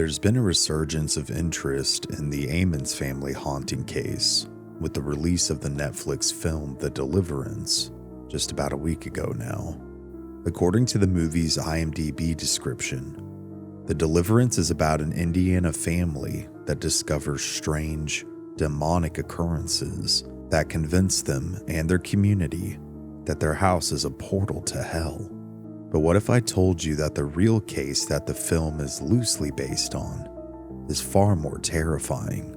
There's been a resurgence of interest in the Ammons family haunting case with the release of the Netflix film The Deliverance just about a week ago now. According to the movie's IMDb description, The Deliverance is about an Indiana family that discovers strange, demonic occurrences that convince them and their community that their house is a portal to hell. But what if I told you that the real case that the film is loosely based on is far more terrifying?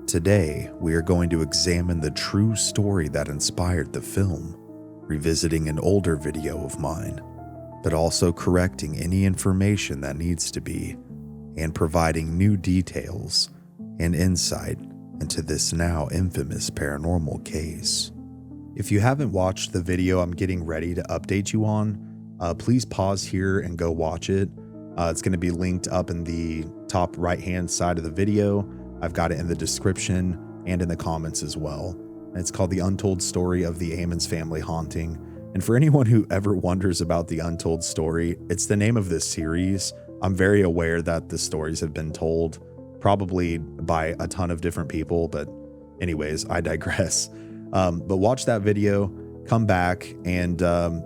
Today, we are going to examine the true story that inspired the film, revisiting an older video of mine, but also correcting any information that needs to be, and providing new details and insight into this now infamous paranormal case. If you haven't watched the video I'm getting ready to update you on, please pause here and go watch it. It's going to be linked up in the top right-hand side of the video. I've got it in the description and in the comments as well. It's called The Untold Story of the Ammons Family Haunting. And for anyone who ever wonders about The Untold Story, it's the name of this series. I'm very aware that the stories have been told, probably by a ton of different people, but anyways, I digress. But watch that video. Come back, and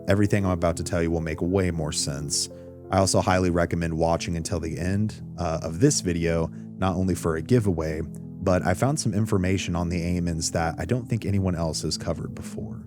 everything I'm about to tell you will make way more sense. I also highly recommend watching until the end of this video, not only for a giveaway, but I found some information on the Ammons that I don't think anyone else has covered before.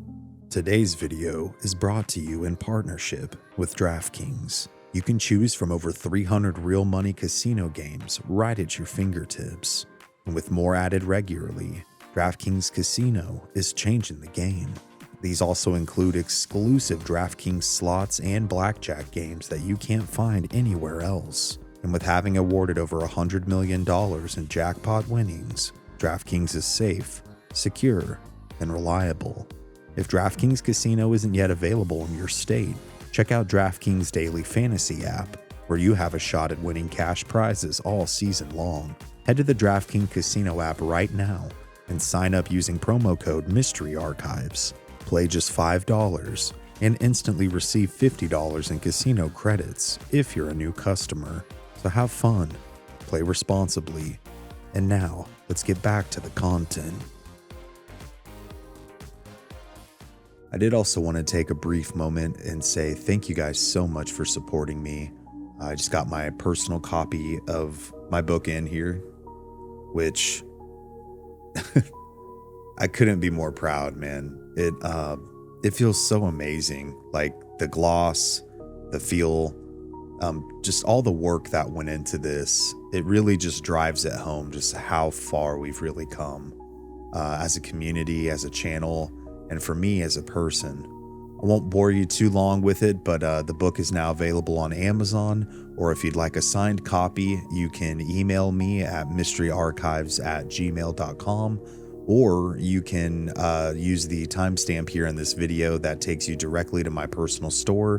Today's video is brought to you in partnership with DraftKings. You can choose from over 300 real money casino games right at your fingertips. And with more added regularly, DraftKings Casino is changing the game. These also include exclusive DraftKings slots and blackjack games that you can't find anywhere else. And with having awarded over $100 million in jackpot winnings, DraftKings is safe, secure, and reliable. If DraftKings Casino isn't yet available in your state, check out DraftKings Daily Fantasy app, where you have a shot at winning cash prizes all season long. Head to the DraftKings Casino app right now and sign up using promo code Mystery Archives. Play just $5 and instantly receive $50 in casino credits if you're a new customer. So have fun, play responsibly, and now let's get back to the content. I did also want to take a brief moment and say thank you guys so much for supporting me. I just got my personal copy of my book in here, which I couldn't be more proud, man. It feels so amazing. Like the gloss, the feel, just all the work that went into this. It really just drives it home just how far we've really come as a community, as a channel, and for me as a person. I won't bore you too long with it, but the book is now available on Amazon, or if you'd like a signed copy, you can email me at mysteryarchives@gmail.com. Or you can use the timestamp here in this video that takes you directly to my personal store,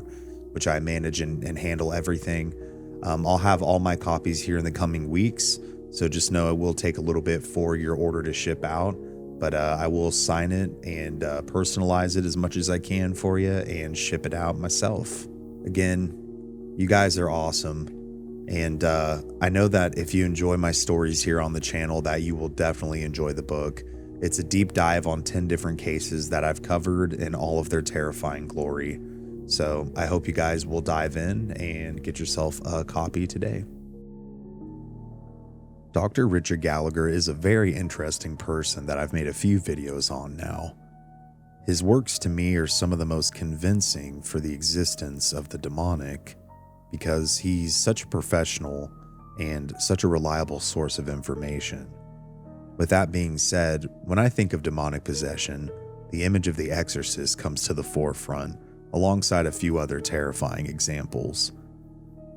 which I manage and handle everything. I'll have all my copies here in the coming weeks, so just know it will take a little bit for your order to ship out, but I will sign it and personalize it as much as I can for you and ship it out myself. Again, you guys are awesome. And I know that if you enjoy my stories here on the channel, that you will definitely enjoy the book. It's a deep dive on 10 different cases that I've covered in all of their terrifying glory. So I hope you guys will dive in and get yourself a copy today. Dr. Richard Gallagher is a very interesting person that I've made a few videos on now. His works to me are some of the most convincing for the existence of the demonic, because he's such a professional and such a reliable source of information. With that being said, when I think of demonic possession, the image of The Exorcist comes to the forefront, alongside a few other terrifying examples.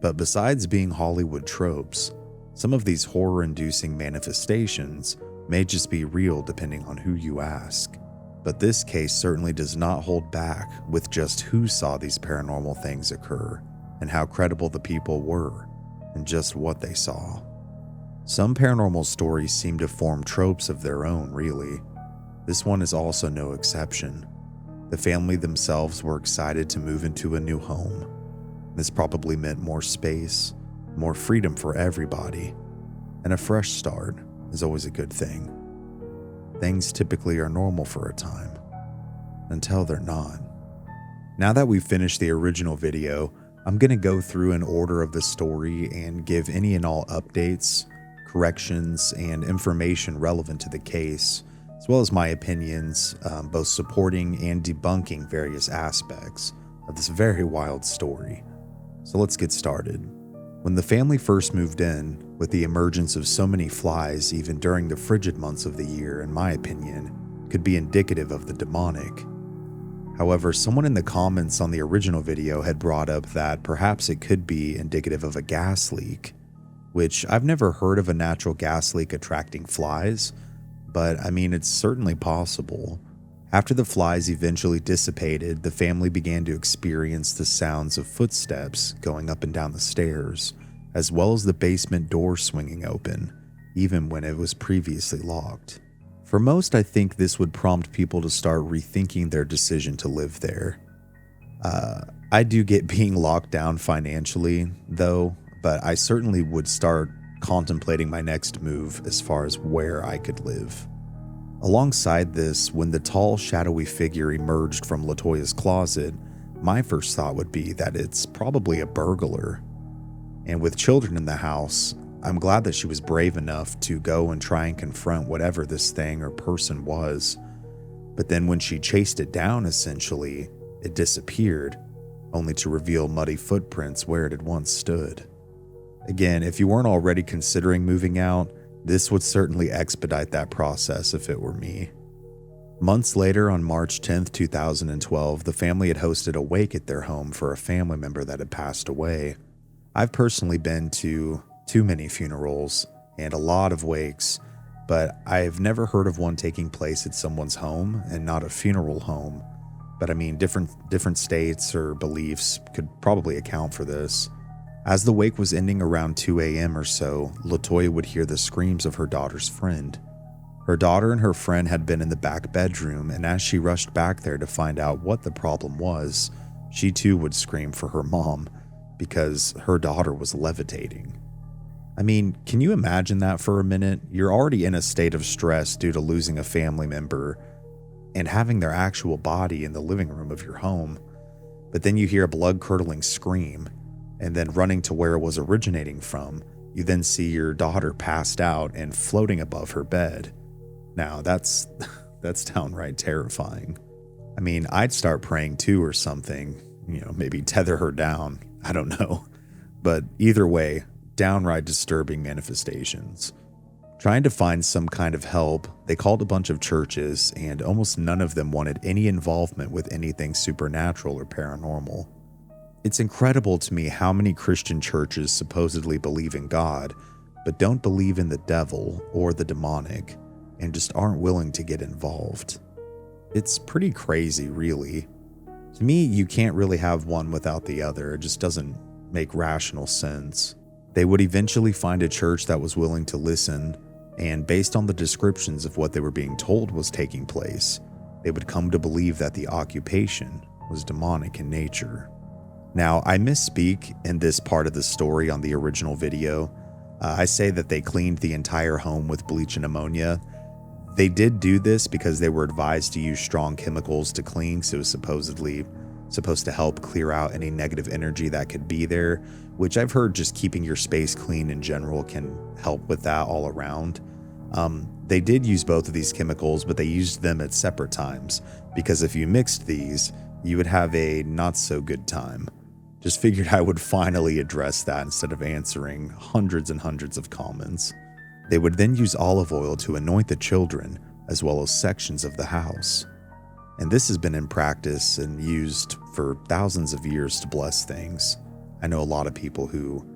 But besides being Hollywood tropes, some of these horror-inducing manifestations may just be real depending on who you ask. But this case certainly does not hold back with just who saw these paranormal things occur, and how credible the people were, and just what they saw. Some paranormal stories seem to form tropes of their own, really. This one is also no exception. The family themselves were excited to move into a new home. This probably meant more space, more freedom for everybody, and a fresh start is always a good thing. Things typically are normal for a time, until they're not. Now that we've finished the original video, I'm going to go through an order of the story and give any and all updates, corrections, and information relevant to the case, as well as my opinions, both supporting and debunking various aspects of this very wild story. So let's get started. When the family first moved in, with the emergence of so many flies even during the frigid months of the year, in my opinion, could be indicative of the demonic. However, someone in the comments on the original video had brought up that perhaps it could be indicative of a gas leak, which I've never heard of a natural gas leak attracting flies, but I mean, it's certainly possible. After the flies eventually dissipated, the family began to experience the sounds of footsteps going up and down the stairs, as well as the basement door swinging open, even when it was previously locked. For most, I think this would prompt people to start rethinking their decision to live there. I do get being locked down financially, though, but I certainly would start contemplating my next move as far as where I could live. Alongside this, when the tall, shadowy figure emerged from Latoya's closet, my first thought would be that it's probably a burglar. And with children in the house, I'm glad that she was brave enough to go and try and confront whatever this thing or person was. But then when she chased it down, essentially, it disappeared, only to reveal muddy footprints where it had once stood. Again, if you weren't already considering moving out, this would certainly expedite that process if it were me. Months later, on March 10th, 2012, the family had hosted a wake at their home for a family member that had passed away. I've personally been to too many funerals and a lot of wakes, but I've never heard of one taking place at someone's home and not a funeral home. But I mean, different states or beliefs could probably account for this. As the wake was ending around 2 a.m. or so, Latoya would hear the screams of her daughter's friend. Her daughter and her friend had been in the back bedroom, and as she rushed back there to find out what the problem was, she too would scream for her mom because her daughter was levitating. I mean, can you imagine that for a minute? You're already in a state of stress due to losing a family member and having their actual body in the living room of your home, but then you hear a blood-curdling scream. And then running to where it was originating from, you then see your daughter passed out and floating above her bed. Now, that's downright terrifying. I mean, I'd start praying too or something, maybe tether her down. I don't know. But either way, downright disturbing manifestations. Trying to find some kind of help, they called a bunch of churches, and almost none of them wanted any involvement with anything supernatural or paranormal. It's incredible to me how many Christian churches supposedly believe in God, but don't believe in the devil or the demonic, and just aren't willing to get involved. It's pretty crazy, really. To me, you can't really have one without the other. It just doesn't make rational sense. They would eventually find a church that was willing to listen, and based on the descriptions of what they were being told was taking place, they would come to believe that the occupation was demonic in nature. Now, I misspeak in this part of the story on the original video. I say that they cleaned the entire home with bleach and ammonia. They did do this because they were advised to use strong chemicals to clean, so it was supposedly supposed to help clear out any negative energy that could be there, which I've heard just keeping your space clean in general can help with that all around. They did use both of these chemicals, but they used them at separate times, because if you mixed these, you would have a not so good time. Just figured I would finally address that instead of answering hundreds and hundreds of comments. They would then use olive oil to anoint the children, as well as sections of the house. And this has been in practice and used for thousands of years to bless things. I know a lot of people who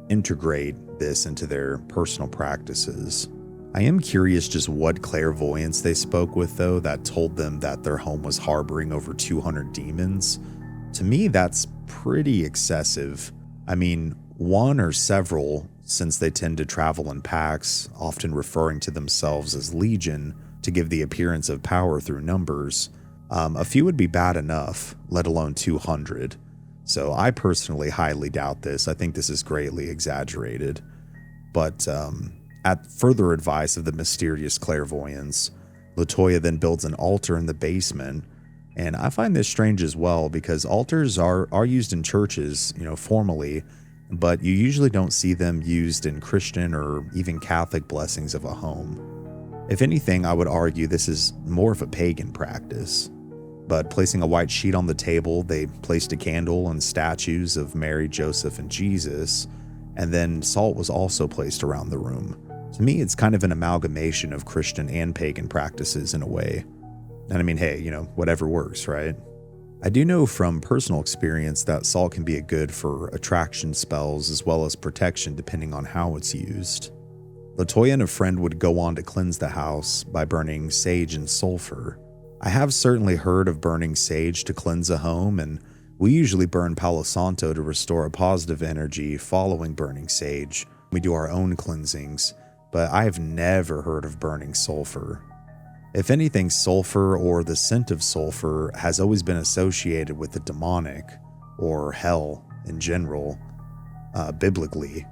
integrate this into their personal practices. I am curious just what clairvoyants they spoke with, though, that told them that their home was harboring over 200 demons. To me, that's pretty excessive. I mean, one or several, since they tend to travel in packs, often referring to themselves as legion to give the appearance of power through numbers. A few would be bad enough, let alone 200. So I personally highly doubt this. I think this is greatly exaggerated. But at further advice of the mysterious clairvoyants, Latoya then builds an altar in the basement. And I find this strange as well because altars are used in churches, formally, but you usually don't see them used in Christian or even Catholic blessings of a home. If anything, I would argue this is more of a pagan practice. But placing a white sheet on the table, they placed a candle and statues of Mary, Joseph, and Jesus, and then salt was also placed around the room. To me, it's kind of an amalgamation of Christian and pagan practices in a way. And I mean, hey, whatever works, right? I do know from personal experience that salt can be good for attraction spells as well as protection depending on how it's used. Latoya and a friend would go on to cleanse the house by burning sage and sulfur. I have certainly heard of burning sage to cleanse a home, and we usually burn Palo Santo to restore a positive energy following burning sage. We do our own cleansings, but I have never heard of burning sulfur. If anything, sulfur or the scent of sulfur has always been associated with the demonic, or hell in general, biblically.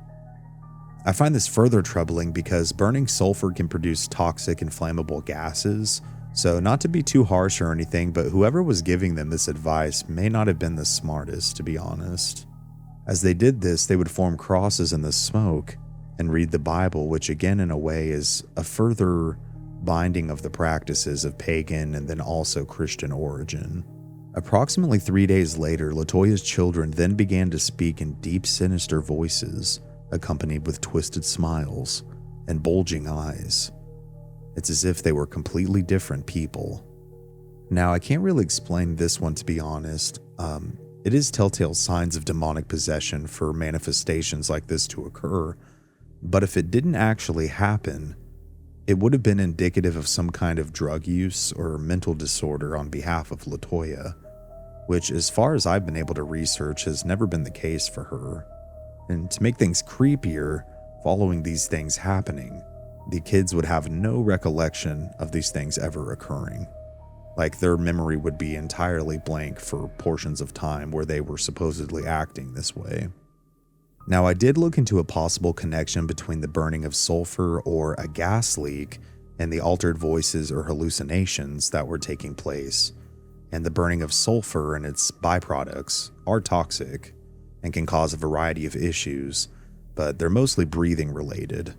I find this further troubling because burning sulfur can produce toxic and flammable gases, so not to be too harsh or anything, but whoever was giving them this advice may not have been the smartest, to be honest. As they did this, they would form crosses in the smoke and read the Bible, which again in a way is a further binding of the practices of pagan and then also Christian origin. Approximately 3 days later, Latoya's children then began to speak in deep, sinister voices, accompanied with twisted smiles and bulging eyes. It's as if they were completely different people. Now, I can't really explain this one, to be honest. It is telltale signs of demonic possession for manifestations like this to occur, but if it didn't actually happen, it would have been indicative of some kind of drug use or mental disorder on behalf of Latoya, which, as far as I've been able to research, has never been the case for her. And to make things creepier, following these things happening, the kids would have no recollection of these things ever occurring. Like their memory would be entirely blank for portions of time where they were supposedly acting this way. Now, I did look into a possible connection between the burning of sulfur or a gas leak and the altered voices or hallucinations that were taking place. And the burning of sulfur and its byproducts are toxic and can cause a variety of issues, but they're mostly breathing related.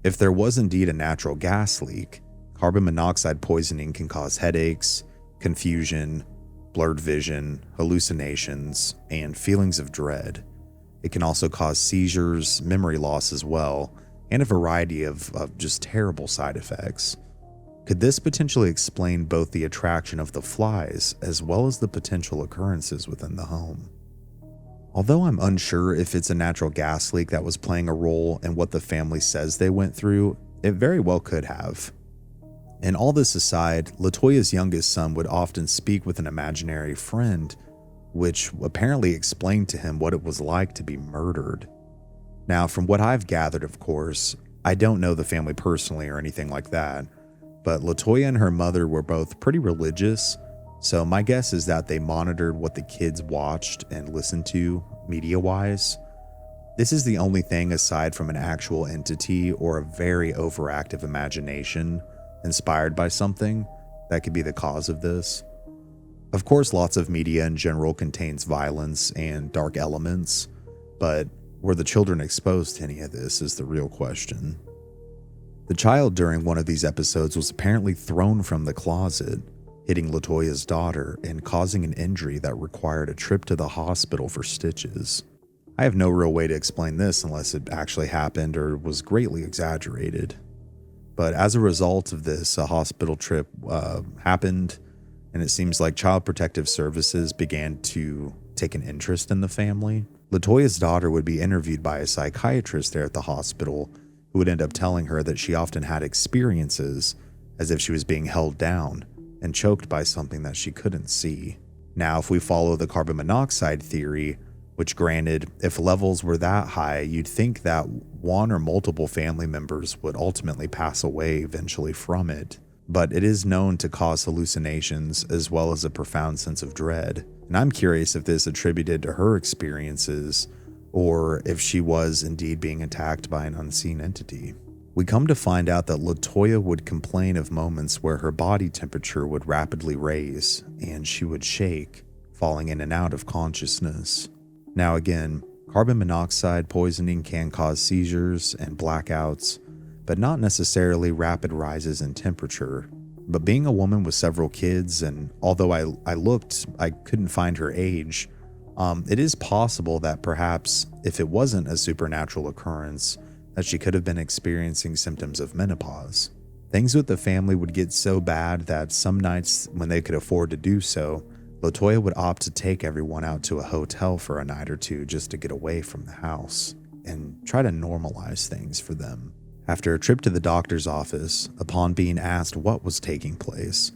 If there was indeed a natural gas leak, carbon monoxide poisoning can cause headaches, confusion, blurred vision, hallucinations, and feelings of dread. It can also cause seizures, memory loss as well, and a variety of just terrible side effects. Could this potentially explain both the attraction of the flies as well as the potential occurrences within the home? Although I'm unsure if it's a natural gas leak that was playing a role in what the family says they went through, it very well could have. And all this aside, Latoya's youngest son would often speak with an imaginary friend, which apparently explained to him what it was like to be murdered. Now, from what I've gathered, of course, I don't know the family personally or anything like that, but Latoya and her mother were both pretty religious, so my guess is that they monitored what the kids watched and listened to media-wise. This is the only thing aside from an actual entity or a very overactive imagination inspired by something that could be the cause of this. Of course, lots of media in general contains violence and dark elements, but were the children exposed to any of this is the real question. The child during one of these episodes was apparently thrown from the closet, hitting Latoya's daughter and causing an injury that required a trip to the hospital for stitches. I have no real way to explain this unless it actually happened or was greatly exaggerated. But as a result of this, a hospital trip happened, and it seems like Child Protective Services began to take an interest in the family. Latoya's daughter would be interviewed by a psychiatrist there at the hospital, who would end up telling her that she often had experiences as if she was being held down and choked by something that she couldn't see. Now, if we follow the carbon monoxide theory, which granted, if levels were that high, you'd think that one or multiple family members would ultimately pass away eventually from it. but it is known to cause hallucinations as well as a profound sense of dread. And I'm curious if this attributed to her experiences or if she was indeed being attacked by an unseen entity. We come to find out that Latoya would complain of moments where her body temperature would rapidly raise and she would shake, falling in and out of consciousness. Now again, carbon monoxide poisoning can cause seizures and blackouts, but not necessarily rapid rises in temperature. But being a woman with several kids, and although I looked, I couldn't find her age, it is possible that perhaps if it wasn't a supernatural occurrence, that she could have been experiencing symptoms of menopause. Things with the family would get so bad that some nights when they could afford to do so, Latoya would opt to take everyone out to a hotel for a night or two just to get away from the house and try to normalize things for them. After a trip to the doctor's office, upon being asked what was taking place,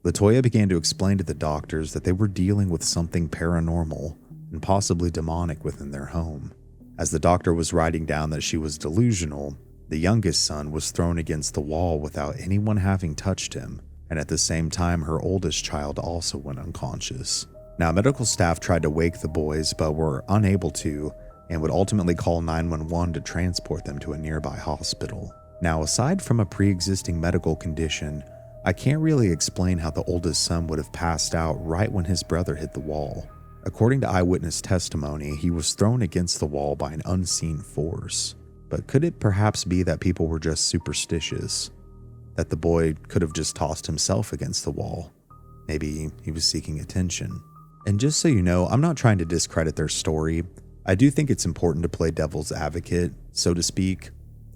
Latoya began to explain to the doctors that they were dealing with something paranormal and possibly demonic within their home. As the doctor was writing down that she was delusional, the youngest son was thrown against the wall without anyone having touched him, and at the same time her oldest child also went unconscious. Now, medical staff tried to wake the boys but were unable to, and would ultimately call 911 to transport them to a nearby hospital. Now, aside from a pre-existing medical condition, I can't really explain how the oldest son would have passed out right when his brother hit the wall. According to eyewitness testimony, he was thrown against the wall by an unseen force. But could it perhaps be that people were just superstitious? That the boy could have just tossed himself against the wall? Maybe he was seeking attention. And just so you know, I'm not trying to discredit their story. I do think it's important to play devil's advocate, so to speak,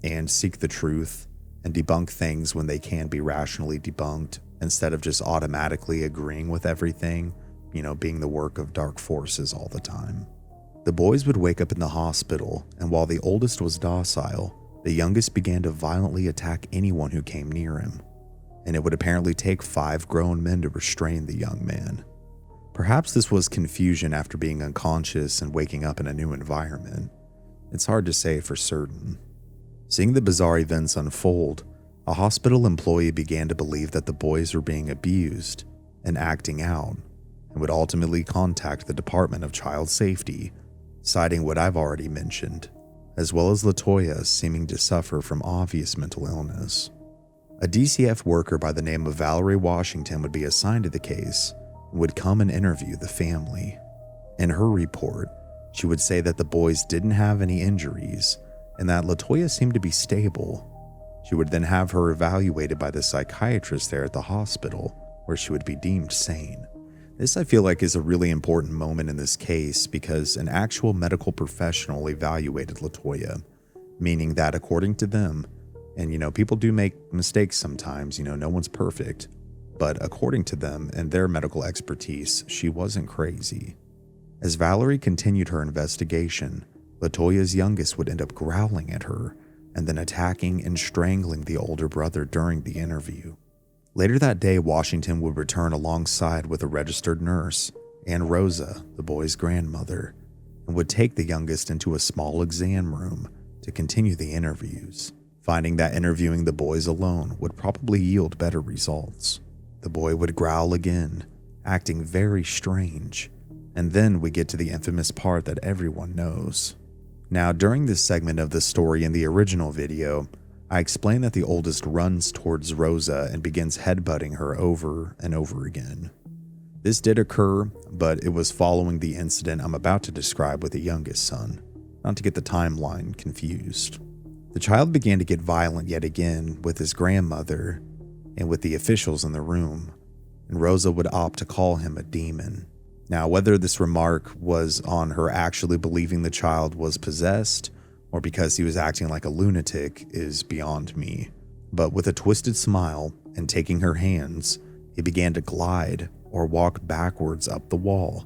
and seek the truth and debunk things when they can be rationally debunked instead of just automatically agreeing with everything, being the work of dark forces all the time. The boys would wake up in the hospital, and while the oldest was docile, the youngest began to violently attack anyone who came near him, and it would apparently take 5 grown men to restrain the young man. Perhaps this was confusion after being unconscious and waking up in a new environment. It's hard to say for certain. Seeing the bizarre events unfold, a hospital employee began to believe that the boys were being abused and acting out, and would ultimately contact the Department of Child Safety, citing what I've already mentioned, as well as Latoya seeming to suffer from obvious mental illness. A DCF worker by the name of Valerie Washington would be assigned to the case and would come and interview the family. In her report, she would say that the boys didn't have any injuries and that Latoya seemed to be stable. She would then have her evaluated by the psychiatrist there at the hospital, where she would be deemed sane. This, I feel like, is a really important moment in this case because an actual medical professional evaluated Latoya, meaning that according to them, and people do make mistakes sometimes, no one's perfect, but according to them and their medical expertise, she wasn't crazy. As Valerie continued her investigation, Latoya's youngest would end up growling at her and then attacking and strangling the older brother during the interview. Later that day, Washington would return alongside with a registered nurse and Rosa, the boy's grandmother, and would take the youngest into a small exam room to continue the interviews, finding that interviewing the boys alone would probably yield better results. The boy would growl again, acting very strange, and then we get to the infamous part that everyone knows. Now, during this segment of the story in the original video, I explained that the oldest runs towards Rosa and begins headbutting her over and over again. This did occur, but it was following the incident I'm about to describe with the youngest son, not to get the timeline confused. The child began to get violent yet again with his grandmother and with the officials in the room, and Rosa would opt to call him a demon. Now, whether this remark was on her actually believing the child was possessed or because he was acting like a lunatic is beyond me. But with a twisted smile and taking her hands, he began to glide or walk backwards up the wall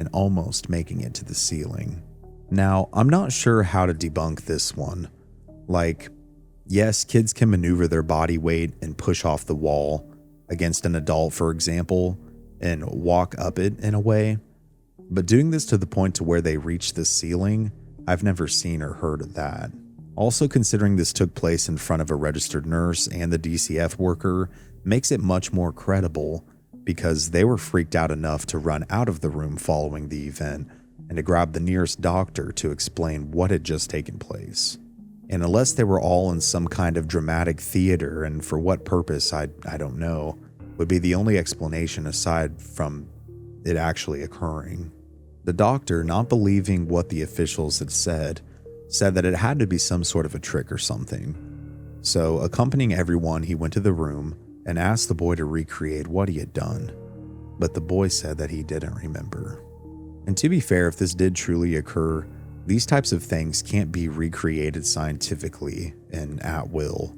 and almost making it to the ceiling. Now, I'm not sure how to debunk this one. Yes, kids can maneuver their body weight and push off the wall against an adult, for example, and walk up it in a way, but doing this to the point to where they reach the ceiling, I've never seen or heard of that. Also, considering this took place in front of a registered nurse and the DCF worker makes it much more credible, because they were freaked out enough to run out of the room following the event and to grab the nearest doctor to explain what had just taken place. And unless they were all in some kind of dramatic theater, and for what purpose I don't know, would be the only explanation aside from it actually occurring. The doctor, not believing what the officials had said that it had to be some sort of a trick or something. So, accompanying everyone, he went to the room and asked the boy to recreate what he had done. But the boy said that he didn't remember. And to be fair, if this did truly occur, these types of things can't be recreated scientifically and at will.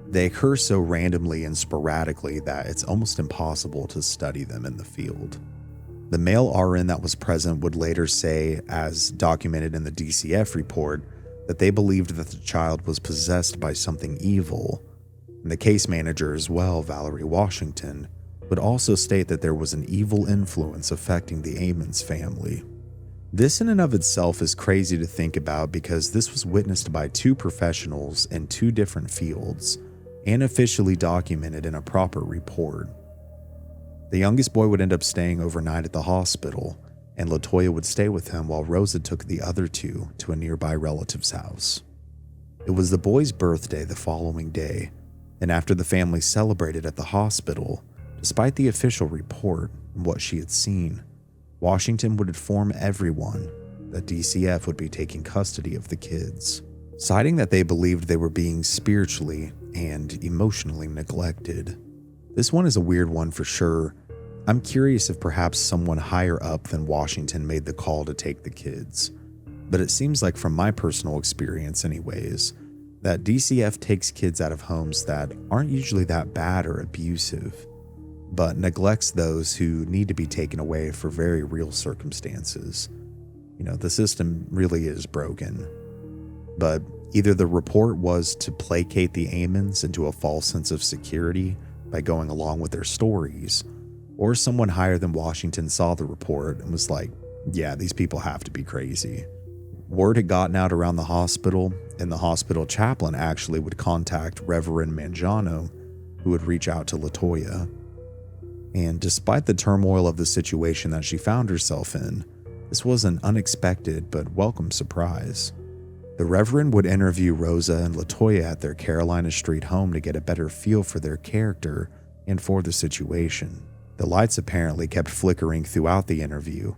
They occur so randomly and sporadically that it's almost impossible to study them in the field. The male RN that was present would later say, as documented in the DCF report, that they believed that the child was possessed by something evil. And the case manager as well, Valerie Washington, would also state that there was an evil influence affecting the Ammons family. This in and of itself is crazy to think about, because this was witnessed by two professionals in two different fields and officially documented in a proper report. The youngest boy would end up staying overnight at the hospital, and Latoya would stay with him while Rosa took the other two to a nearby relative's house. It was the boy's birthday the following day, and after the family celebrated at the hospital, despite the official report and what she had seen, Washington would inform everyone that DCF would be taking custody of the kids, citing that they believed they were being spiritually and emotionally neglected. This one is a weird one for sure. I'm curious if perhaps someone higher up than Washington made the call to take the kids, but it seems like, from my personal experience anyways, that DCF takes kids out of homes that aren't usually that bad or abusive, but neglects those who need to be taken away for very real circumstances. The system really is broken. But either the report was to placate the Ammons into a false sense of security by going along with their stories, or someone higher than Washington saw the report and was like, yeah, these people have to be crazy. Word had gotten out around the hospital, and the hospital chaplain actually would contact Rev Mangano, who would reach out to Latoya. And despite the turmoil of the situation that she found herself in, this was an unexpected but welcome surprise. The Reverend would interview Rosa and Latoya at their Carolina Street home to get a better feel for their character and for the situation. The lights apparently kept flickering throughout the interview,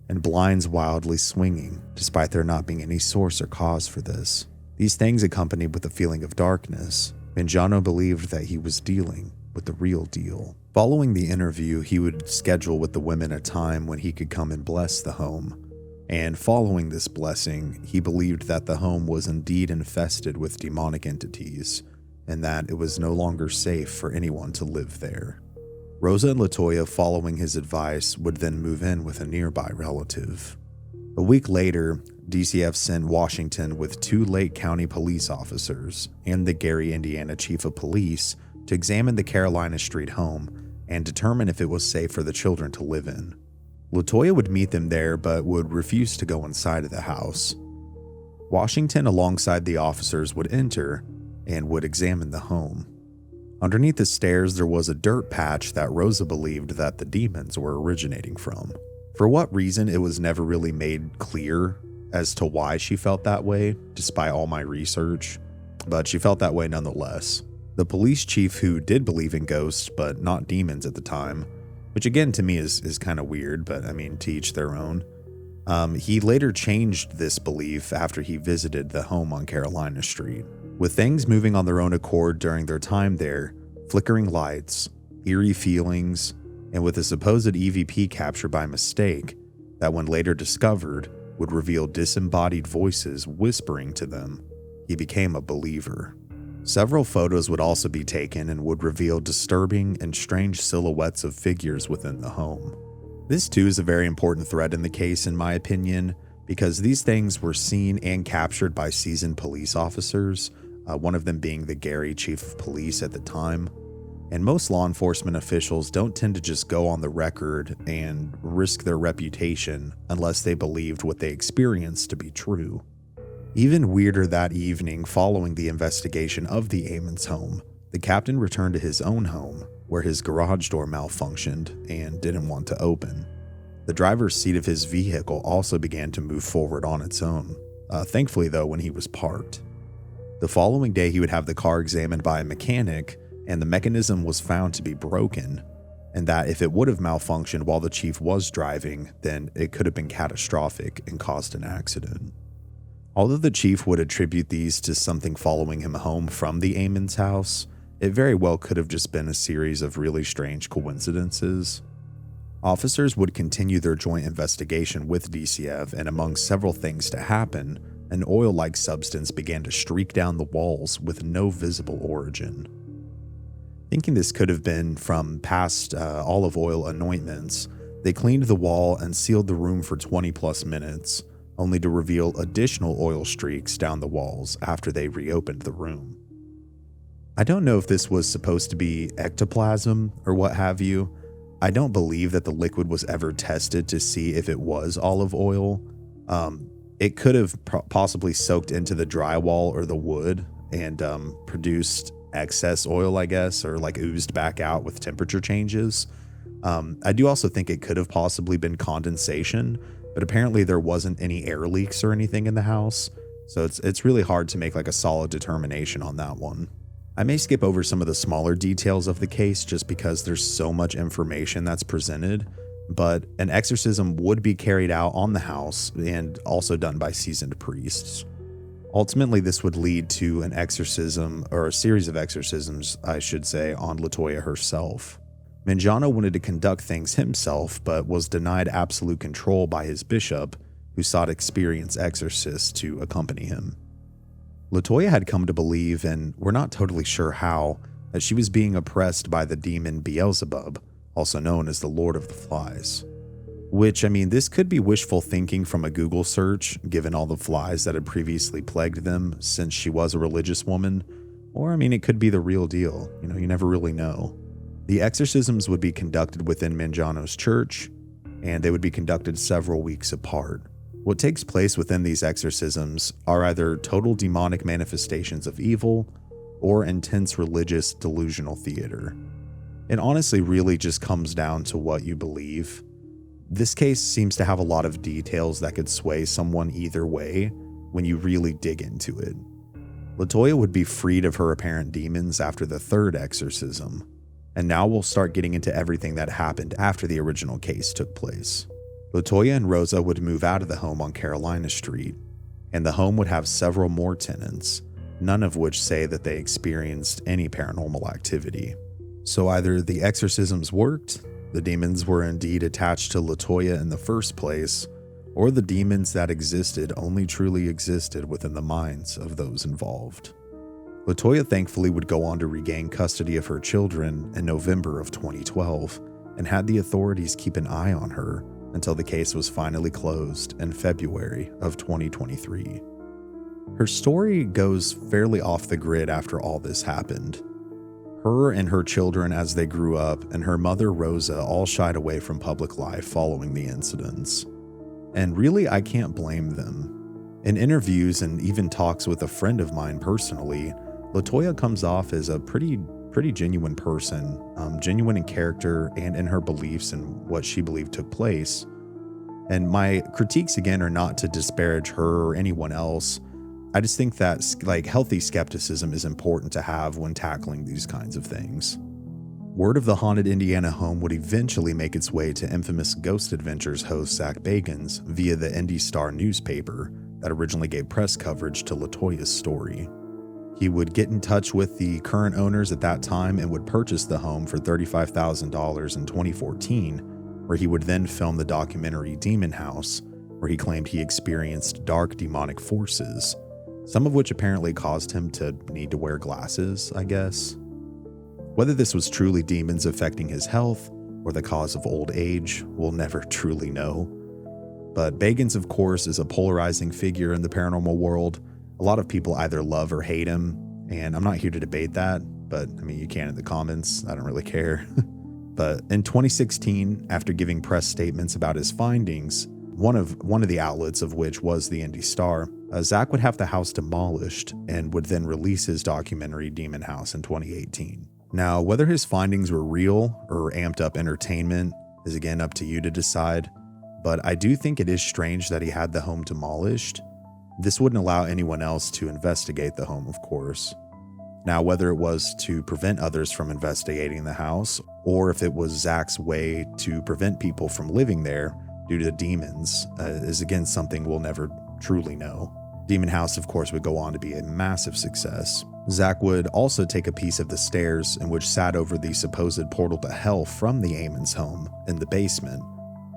and blinds wildly swinging, despite there not being any source or cause for this. These things accompanied with a feeling of darkness. Mangano believed that he was dealing with the real deal. Following the interview, he would schedule with the women a time when he could come and bless the home. And following this blessing, he believed that the home was indeed infested with demonic entities, and that it was no longer safe for anyone to live there. Rosa and Latoya, following his advice, would then move in with a nearby relative. A week later, DCF sent Washington with 2 Lake County police officers and the Gary, Indiana chief of police to examine the Carolina Street home and determine if it was safe for the children to live in. Latoya would meet them there, but would refuse to go inside of the house. Washington, alongside the officers, would enter and would examine the home. Underneath the stairs, there was a dirt patch that Rosa believed that the demons were originating from. For what reason, it was never really made clear as to why she felt that way, despite all my research, but she felt that way nonetheless. The police chief, who did believe in ghosts but not demons at the time, which again to me is kind of weird, but I mean, to each their own. He later changed this belief after he visited the home on Carolina Street. With things moving on their own accord during their time there, flickering lights, eerie feelings, and with a supposed EVP capture by mistake that, when later discovered, would reveal disembodied voices whispering to them, he became a believer. Several photos would also be taken and would reveal disturbing and strange silhouettes of figures within the home. This too is a very important thread in the case, in my opinion, because these things were seen and captured by seasoned police officers, one of them being the Gary chief of police at the time. And most law enforcement officials don't tend to just go on the record and risk their reputation unless they believed what they experienced to be true. Even weirder that evening, following the investigation of the Ammons home, the captain returned to his own home, where his garage door malfunctioned and didn't want to open. The driver's seat of his vehicle also began to move forward on its own, thankfully though when he was parked. The following day he would have the car examined by a mechanic, and the mechanism was found to be broken, and that if it would have malfunctioned while the chief was driving, then it could have been catastrophic and caused an accident. Although the chief would attribute these to something following him home from the Ammons house, it very well could have just been a series of really strange coincidences. Officers would continue their joint investigation with DCF, and among several things to happen, an oil-like substance began to streak down the walls with no visible origin. Thinking this could have been from past olive oil anointments, they cleaned the wall and sealed the room for 20 plus minutes, only to reveal additional oil streaks down the walls after they reopened the room. I don't know if this was supposed to be ectoplasm or what have you. I don't believe that the liquid was ever tested to see if it was olive oil. It could have possibly soaked into the drywall or the wood and produced excess oil, I guess, or like oozed back out with temperature changes. I do also think it could have possibly been condensation, but apparently there wasn't any air leaks or anything in the house, so it's really hard to make like a solid determination on that one. I may skip over some of the smaller details of the case just because there's so much information that's presented, but an exorcism would be carried out on the house and also done by seasoned priests. Ultimately, this would lead to an exorcism, or a series of exorcisms, I should say, on Latoya herself. Mangano wanted to conduct things himself, but was denied absolute control by his bishop, who sought experienced exorcists to accompany him. Latoya had come to believe, and we're not totally sure how, that she was being oppressed by the demon Beelzebub, also known as the Lord of the Flies. Which, I mean, this could be wishful thinking from a Google search, given all the flies that had previously plagued them since she was a religious woman, or I mean, it could be the real deal. You never really know. The exorcisms would be conducted within Mangano's church, and they would be conducted several weeks apart. What takes place within these exorcisms are either total demonic manifestations of evil or intense religious delusional theater. It honestly really just comes down to what you believe. This case seems to have a lot of details that could sway someone either way when you really dig into it. Latoya would be freed of her apparent demons after the third exorcism, and now we'll start getting into everything that happened after the original case took place. Latoya and Rosa would move out of the home on Carolina Street, and the home would have several more tenants, none of which say that they experienced any paranormal activity. So either the exorcisms worked, the demons were indeed attached to Latoya in the first place, or the demons that existed only truly existed within the minds of those involved. Latoya thankfully would go on to regain custody of her children in November of 2012, and had the authorities keep an eye on her until the case was finally closed in February of 2023. Her story goes fairly off the grid after all this happened. Her and her children as they grew up, and her mother Rosa, all shied away from public life following the incidents. And really, I can't blame them. In interviews and even talks with a friend of mine personally, Latoya comes off as a pretty genuine person, genuine in character and in her beliefs and what she believed took place. And my critiques again are not to disparage her or anyone else. I just think that healthy skepticism is important to have when tackling these kinds of things. Word of the haunted Indiana home would eventually make its way to infamous Ghost Adventures host Zach Bagans via the Indy Star newspaper that originally gave press coverage to Latoya's story. He would get in touch with the current owners at that time and would purchase the home for $35,000 in 2014, where he would then film the documentary Demon House, where he claimed he experienced dark demonic forces, some of which apparently caused him to need to wear glasses, I guess. Whether this was truly demons affecting his health or the cause of old age, we'll never truly know. But Bagans, of course, is a polarizing figure in the paranormal world. A lot of people either love or hate him, and I'm not here to debate that, but I mean, you can in the comments. I don't really care. But in 2016, after giving press statements about his findings, one of the outlets of which was the Indy Star, Zach would have the house demolished and would then release his documentary Demon House in 2018. Now, whether his findings were real or amped up entertainment is again up to you to decide, but I do think it is strange that he had the home demolished. This wouldn't allow anyone else to investigate the home, of course. Now, whether it was to prevent others from investigating the house, or if it was Zach's way to prevent people from living there due to the demons, is again something we'll never truly know. Demon House, of course, would go on to be a massive success. Zach would also take a piece of the stairs in which sat over the supposed portal to hell from the Ammons home in the basement,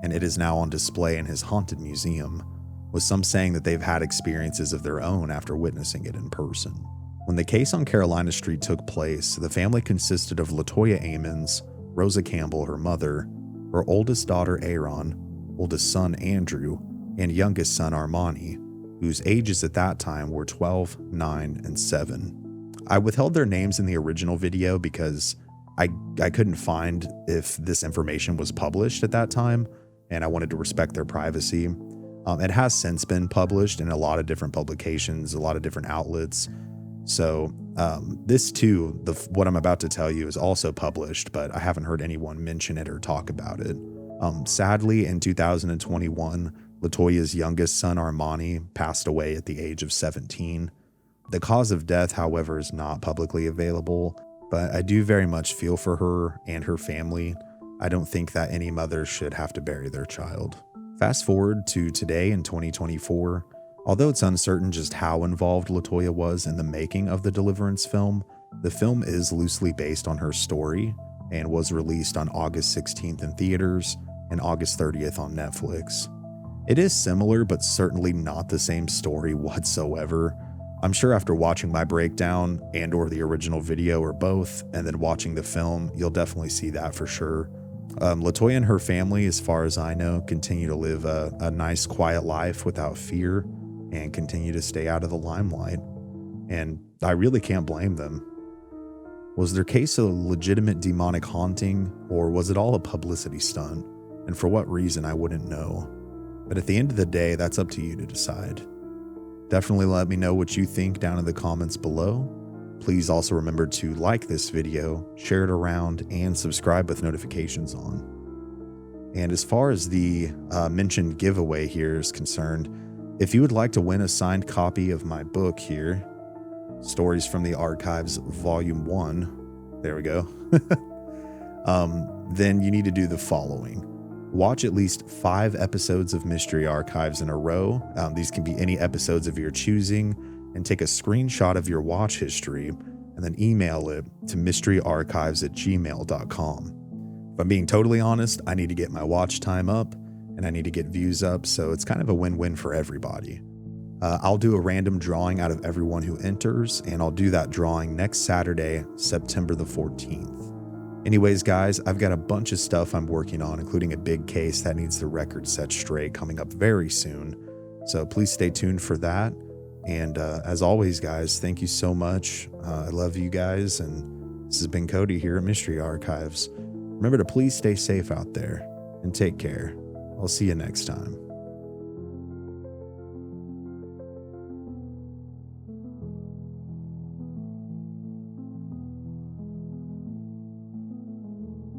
and it is now on display in his haunted museum, with some saying that they've had experiences of their own after witnessing it in person. When the case on Carolina Street took place, the family consisted of Latoya Ammons, Rosa Campbell, her mother, her oldest daughter Aaron, oldest son Andrew, and youngest son Armani, whose ages at that time were 12, 9, and 7. I withheld their names in the original video because I couldn't find if this information was published at that time, and I wanted to respect their privacy. It has since been published in a lot of different publications, a lot of different outlets. So this too, what I'm about to tell you is also published, but I haven't heard anyone mention it or talk about it. Sadly, in 2021, Latoya's youngest son Armani passed away at the age of 17. The cause of death, however, is not publicly available, but I do very much feel for her and her family. I don't think that any mother should have to bury their child. Fast forward to today in 2024. Although it's uncertain just how involved Latoya was in the making of the Deliverance film, the film is loosely based on her story and was released on August 16th in theaters and August 30th on Netflix. It is similar, but certainly not the same story whatsoever. I'm sure after watching my breakdown and or the original video or both, and then watching the film, you'll definitely see that for sure. Latoya and her family, as far as I know, continue to live a nice, quiet life without fear and continue to stay out of the limelight. And I really can't blame them. Was their case a legitimate demonic haunting, or was it all a publicity stunt? And for what reason, I wouldn't know. But at the end of the day, that's up to you to decide. Definitely let me know what you think down in the comments below. Please also remember to like this video, share it around, and subscribe with notifications on. And as far as the mentioned giveaway here is concerned, if you would like to win a signed copy of my book here, Stories from the Archives Volume 1, there we go, then you need to do the following. Watch at least 5 episodes of Mystery Archives in a row. These can be any episodes of your choosing, and take a screenshot of your watch history and then email it to mysteryarchives@gmail.com. If I'm being totally honest, I need to get my watch time up and I need to get views up, so it's kind of a win-win for everybody. I'll do a random drawing out of everyone who enters, and I'll do that drawing next Saturday, September the 14th. Anyways, guys, I've got a bunch of stuff I'm working on, including a big case that needs the record set straight coming up very soon. So please stay tuned for that. And as always, guys, thank you so much. I love you guys. And this has been Cody here at Mystery Archives. Remember to please stay safe out there and take care. I'll see you next time.